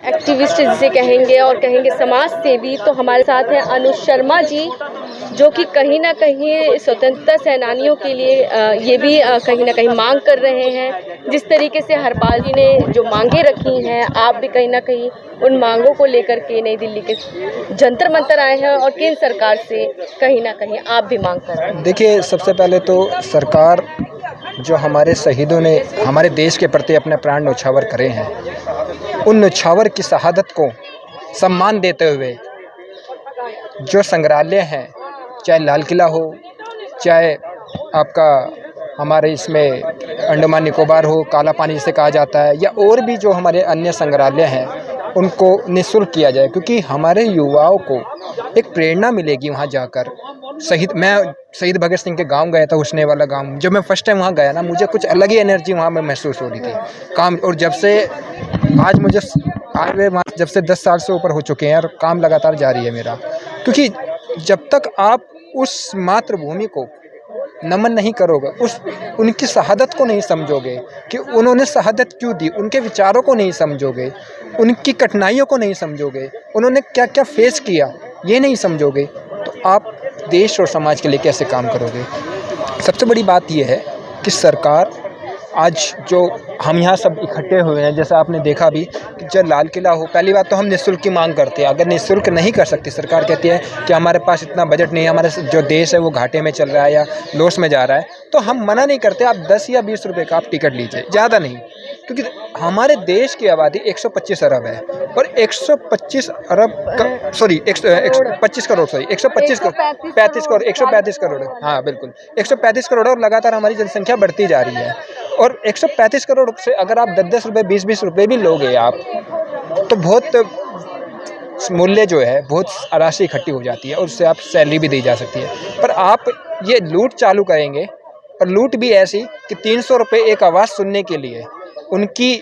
Activist जिसे कहेंगे और कहेंगे समाज सेवी, तो हमारे साथ हैं अनुज शर्मा जी, जो कि कहीं ना कहीं स्वतंत्रता सेनानियों के लिए ये भी कहीं ना कहीं मांग कर रहे हैं। जिस तरीके से हरपाल जी ने जो मांगे रखी हैं, आप भी कहीं ना कहीं उन मांगों को लेकर के नई दिल्ली के जंतर मंतर आए हैं और केंद्र सरकार से कहीं ना कहीं आप भी मांग कर रहे हैं। देखिए, सबसे पहले तो सरकार जो हमारे शहीदों ने हमारे देश के प्रति अपने प्राण न्यौछावर करे हैं, उन न्यौछावर की शहादत को सम्मान देते हुए जो संग्रहालय हैं, चाहे लाल किला हो, चाहे आपका हमारे इसमें अंडमान निकोबार हो, काला पानी जिसे कहा जाता है, या और भी जो हमारे अन्य संग्रहालय हैं, उनको निःशुल्क किया जाए, क्योंकि हमारे युवाओं को एक प्रेरणा मिलेगी वहाँ जाकर। मैं शहीद भगत सिंह के गांव गया था, उसने वाला गांव। जब मैं फर्स्ट टाइम वहाँ गया ना, मुझे कुछ अलग ही एनर्जी वहाँ में महसूस हो रही थी काम। और जब से आज वे वहाँ जब से 10 साल से ऊपर हो चुके हैं और काम लगातार जारी है मेरा, क्योंकि जब तक आप उस मातृभूमि को नमन नहीं करोगे, उनकी शहादत को नहीं समझोगे कि उन्होंने शहादत क्यों दी, उनके विचारों को नहीं समझोगे, उनकी कठिनाइयों को नहीं समझोगे, उन्होंने क्या क्या फेस किया ये नहीं समझोगे, तो आप देश और समाज के लिए कैसे काम करोगे। सबसे बड़ी बात यह है कि सरकार आज जो हम यहाँ सब इकट्ठे हुए हैं, जैसा आपने देखा भी कि जब लाल किला हो, पहली बात तो हम निःशुल्क की मांग करते हैं। अगर निःशुल्क नहीं कर सकती सरकार, कहती है कि हमारे पास इतना बजट नहीं है, हमारे जो देश है वो घाटे में चल रहा है या लॉस में जा रहा है, तो हम मना नहीं करते, आप 10 या 20 रुपये का आप टिकट लीजिए, ज़्यादा नहीं। क्योंकि हमारे देश की आबादी 125 अरब है और 125 अरब का सॉरी 125 करोड़ सॉरी 135 करोड़ 135 करोड़, हाँ बिल्कुल 135 करोड़, और लगातार हमारी जनसंख्या बढ़ती जा रही है। और 135 करोड़ से अगर आप 10-10 रुपये 20-20 रुपये भी लोगे आप, तो बहुत मूल्य जो है, बहुत राशि इकट्ठी हो जाती है और उससे आप सैलरी भी दी जा सकती है। पर आप ये लूट चालू करेंगे, और लूट भी ऐसी कि 300 रुपये एक आवाज़ सुनने के लिए, उनकी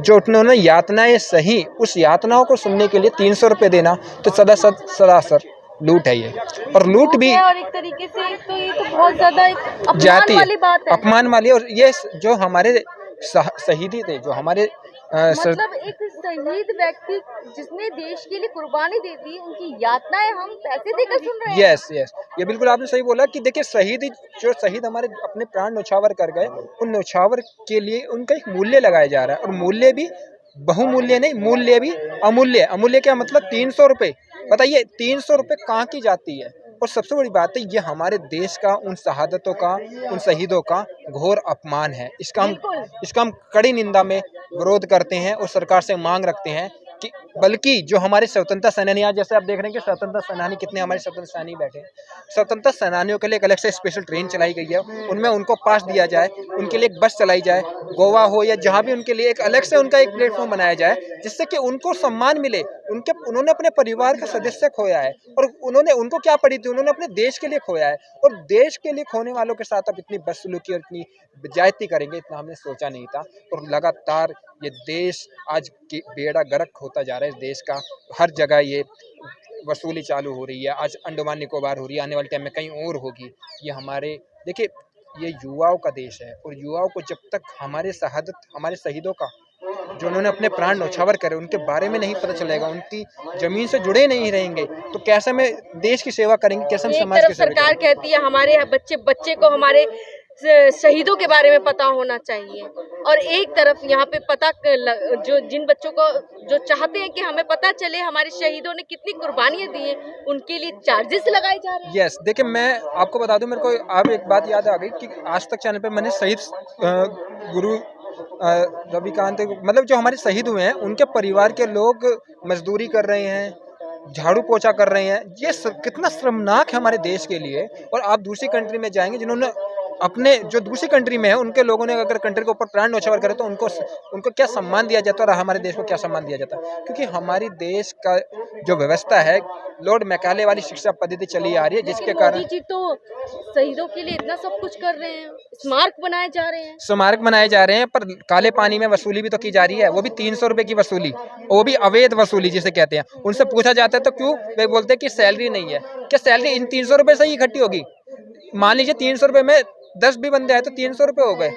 जो उन्होंने यातनाएं सही, उस यातनाओं को सुनने के लिए 300 रुपये देना, तो सरासर लूट है ये। और लूट भी और एक तरीके से तो ये तो बहुत ज्यादा जाती अपमान वाली बात है, अपमान वाली। और ये जो हमारे शहीदी थे, जो हमारे मतलब एक शहीद व्यक्ति जिसने देश के लिए कुर्बानी दे दी, उनकी यातनाएं हम पैसे देकर सुन रहे हैं। यस, ये बिल्कुल आपने सही बोला कि देखिए, शहीद हमारे अपने प्राण न्यौछावर कर गए, उन न्यौछावर के लिए उनका एक मूल्य लगाया जा रहा है। और मूल्य भी बहुमूल्य नहीं, मूल्य भी अमूल्य क्या मतलब 300 रुपये। बताइए 300 रुपये कहाँ की जाती है। और सबसे बड़ी बात है, ये हमारे देश का, उन शहादतों का, उन शहीदों का घोर अपमान है। इसका हम कड़ी निंदा में विरोध करते हैं और सरकार से मांग रखते हैं कि बल्कि जो हमारे स्वतंत्रता सेनानी, आज जैसे आप देख रहे हैं कि स्वतंत्रता सेनानी कितने हमारे स्वतंत्रता सेनानी बैठे हैं, स्वतंत्रता सेनानियों के लिए एक अलग से स्पेशल ट्रेन चलाई गई है, उनमें उनको पास दिया जाए, उनके लिए एक बस चलाई जाए, गोवा हो या जहाँ भी उनके लिए एक अलग से उनका एक प्लेटफॉर्म बनाया जाए, जिससे कि उनको सम्मान मिले। उन्होंने अपने परिवार का सदस्य खोया है, और उनको क्या पड़ी थी, उन्होंने अपने देश के लिए खोया है। और देश के लिए खोने वालों के साथ अब इतनी बदसलूकी और इतनी ज्यादती करेंगे, इतना हमने सोचा नहीं था। और लगातार ये देश आज बेड़ा गर्क होता जा रहा है। इस देश का हर जगह ये वसूली चालू हो रही है। आज अंडमान निकोबार हो रही है, आने वाले टाइम में कहीं और होगी। ये हमारे देखिए, ये युवाओं का देश है, और युवाओं को जब तक हमारे शहीदों का, जो उन्होंने अपने प्राण न्यौछावर करे, उनके बारे में नहीं पता चलेगा, उनकी जमीन से जुड़े नहीं रहेंगे, तो कैसे हम देश की सेवा करेंगे, कैसे हम समाज की सेवा करेंगे। सरकार कहती है हमारे बच्चे को हमारे शहीदों के बारे में पता होना चाहिए, और एक तरफ यहाँ पे पता जो जिन बच्चों को जो चाहते हैं कि हमें पता चले हमारे शहीदों ने कितनी कुर्बानियां दी हैं, उनके लिए चार्जेस लगाए जा रहे हैं। यस, देखिए मैं आपको बता दूं, मेरे को अब एक बात याद आ गई कि आज तक चैनल पे मैंने शहीद गुरु रविकांत, मतलब जो हमारे शहीद हुए हैं, उनके परिवार के लोग मजदूरी कर रहे हैं, झाड़ू पोछा कर रहे हैं। ये कितना शर्मनाक है हमारे देश के लिए। और आप दूसरी कंट्री में जाएंगे, जिन्होंने अपने जो दूसरी कंट्री में है, उनके लोगों ने अगर कंट्री के ऊपर प्राण न्यौछावर करे, तो उनको क्या सम्मान दिया जाता है, और हमारे देश को क्या सम्मान दिया जाता है। क्योंकि हमारी देश का जो व्यवस्था है, लॉर्ड मैकाले वाली शिक्षा पद्धति चली आ रही है, जिसके कारण मोदी जी तो शहीदों के लिए इतना सब कुछ कर रहे हैं, स्मारक बनाए जा रहे हैं, पर काले पानी में वसूली भी तो की जा रही है, वो भी 300 रुपये की वसूली, वो भी अवैध वसूली जिसे कहते हैं। उनसे पूछा जाता है तो क्यों, वे बोलते हैं कि सैलरी नहीं है। क्या सैलरी इन 300 रुपये से ही इकट्ठी होगी? मान लीजिए 300 रुपये में 10 भी बंदे आए तो 300 रुपये हो गए,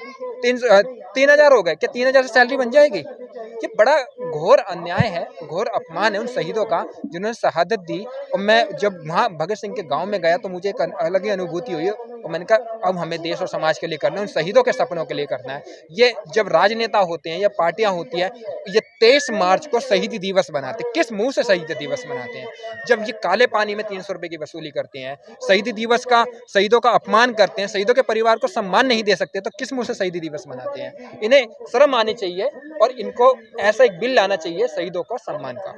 3000 हो गए। क्या 3000 से सैलरी बन जाएगी? ये बड़ा घोर अन्याय है, घोर अपमान है उन शहीदों का जिन्होंने शहादत दी। और मैं जब वहाँ भगत सिंह के गाँव में गया तो मुझे एक अलग ही अनुभूति हुई और मैंने कहा अब हमें देश और समाज के लिए करना है, उन शहीदों के सपनों के लिए करना है। ये जब राजनेता होते हैं या पार्टियां होती है, ये 23 मार्च को शहीदी दिवस बनाते हैं। किस मुंह से शहीदी दिवस मनाते हैं? जब ये काले पानी में 300 रुपए की वसूली करते हैं, शहीदी दिवस का शहीदों का अपमान करते हैं, शहीदों के परिवार को सम्मान नहीं दे सकते, तो किस मुंह से शहीदी दिवस मनाते हैं? इन्हें शर्म आनी चाहिए और इनको ऐसा एक बिल लाना चाहिए शहीदों को सम्मान का।